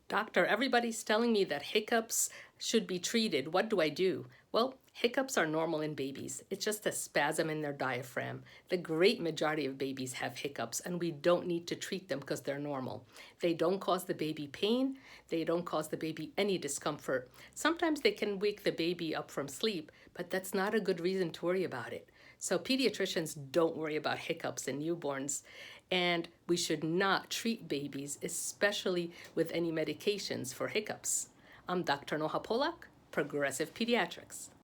Doctor, everybody's telling me that hiccups should be treated. What do I do? Well, hiccups are normal in babies. It's just a spasm in their diaphragm. The great majority of babies have hiccups, and we don't need to treat them because they're normal. They don't cause the baby pain. They don't cause the baby any discomfort. Sometimes they can wake the baby up from sleep, but that's not a good reason to worry about it. So pediatricians don't worry about hiccups in newborns, and we should not treat babies, especially with any medications for hiccups. I'm Dr. Noha Polak, Progressive Pediatrics.